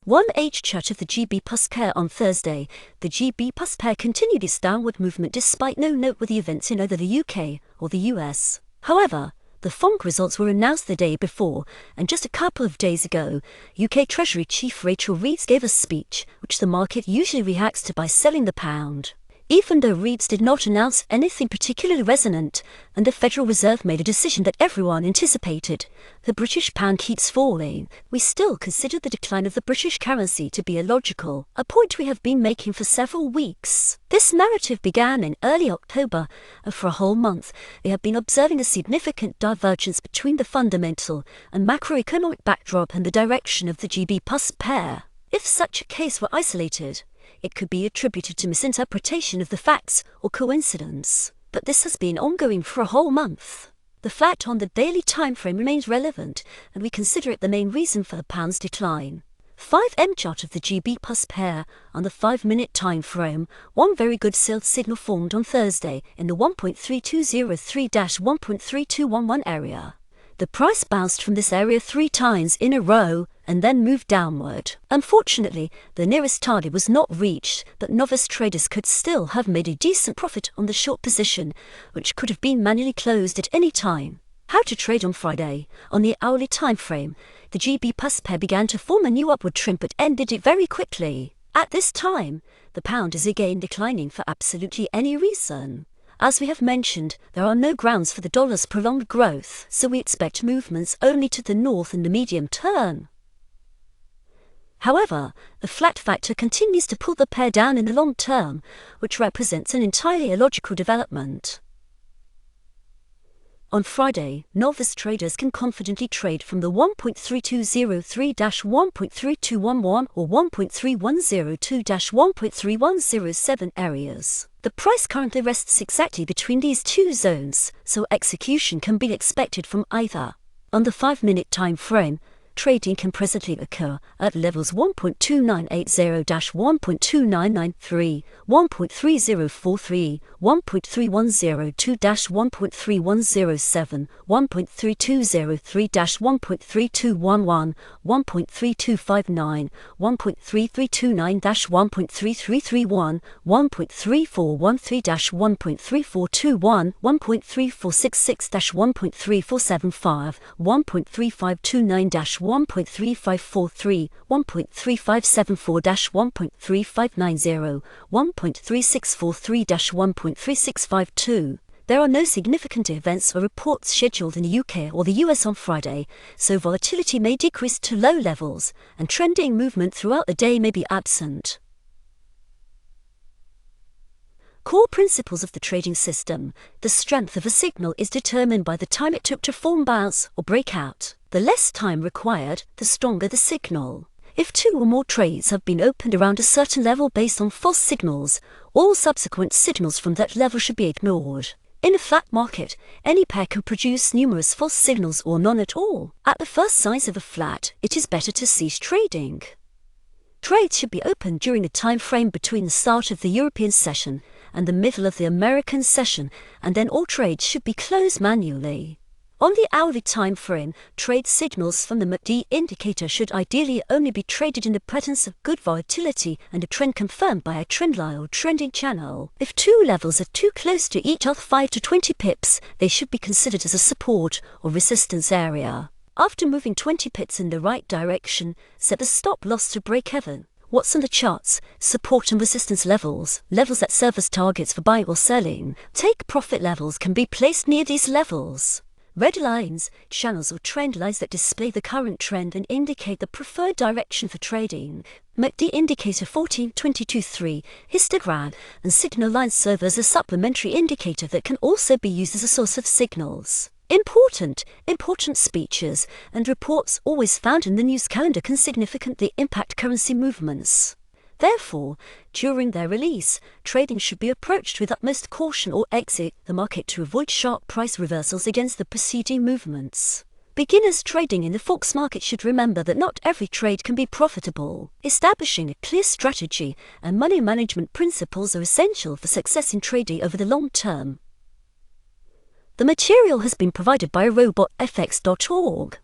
1H chart of the GB+S pair on Thursday. The GB+S pair continued its downward movement despite no noteworthy events in either the UK or the US. However, the FOMC results were announced the day before, and just a couple of days ago, UK Treasury Chief Rachel Reeves gave a speech, which the market usually reacts to by selling the pound. Even though Reeves did not announce anything particularly resonant, and the Federal Reserve made a decision that everyone anticipated, the British pound keeps falling, we still consider the decline of the British currency to be illogical, a point we have been making for several weeks. This narrative began in early October, and for a whole month, we have been observing a significant divergence between the fundamental and macroeconomic backdrop and the direction of the GB+S pair. If such a case were isolated, it could be attributed to misinterpretation of the facts or coincidence, but this has been ongoing for a whole month. The flat on the daily time frame remains relevant, and we consider it the main reason for the pound's decline. 5M chart of the GB+S pair on the 5-minute time frame. One very good sell signal formed on Thursday in the 1.3203-1.3211 area. The price bounced from this area 3 times in a row and then moved downward. Unfortunately, the nearest target was not reached, but novice traders could still have made a decent profit on the short position, which could have been manually closed at any time. How to trade on Friday? On the hourly time frame, the GB+S pair began to form a new upward trend but ended it very quickly. At this time, the pound is again declining for absolutely any reason. As we have mentioned, there are no grounds for the dollar's prolonged growth, so we expect movements only to the north in the medium term. However, the flat factor continues to pull the pair down in the long term, which represents an entirely illogical development. On Friday, novice traders can confidently trade from the 1.3203-1.3211 or 1.3102-1.3107 areas. The price currently rests exactly between these two zones, so execution can be expected from either. On the 5-minute time frame, trading can presently occur at levels 1.2980-1.2993, 1.3043, 1.3102-1.3107, 1.3203-1.3211, 1.3259, 1.3329-1.3331, 1.3413-1.3421, 1.3466-1.3475, 1.3529-1.3543, 1.3574-1.3590, 1.3643-1.3652. There are no significant events or reports scheduled in the UK or the US on Friday, so volatility may decrease to low levels, and trending movement throughout the day may be absent. Core principles of the trading system. The strength of a signal is determined by the time it took to form, bounce, or break out. The less time required, the stronger the signal. If 2 or more trades have been opened around a certain level based on false signals, all subsequent signals from that level should be ignored. In a flat market, any pair can produce numerous false signals or none at all. At the first signs of a flat, it is better to cease trading. Trades should be opened during the time frame between the start of the European session and the middle of the American session, and then all trades should be closed manually. On the hourly time frame, trade signals from the MACD indicator should ideally only be traded in the presence of good volatility and a trend confirmed by a trendline or trending channel. If 2 levels are too close to each other 5 to 20 pips, they should be considered as a support or resistance area. After moving 20 pips in the right direction, set the stop loss to break even. What's on the charts? Support and resistance levels, levels that serve as targets for buying or selling. Take profit levels can be placed near these levels. Red lines, channels or trend lines that display the current trend and indicate the preferred direction for trading. MACD indicator 14-22-3, histogram, and signal lines serve as a supplementary indicator that can also be used as a source of signals. Important speeches and reports always found in the news calendar can significantly impact currency movements. Therefore, during their release, trading should be approached with utmost caution or exit the market to avoid sharp price reversals against the preceding movements. Beginners trading in the forex market should remember that not every trade can be profitable. Establishing a clear strategy and money management principles are essential for success in trading over the long term. The material has been provided by robotfx.org.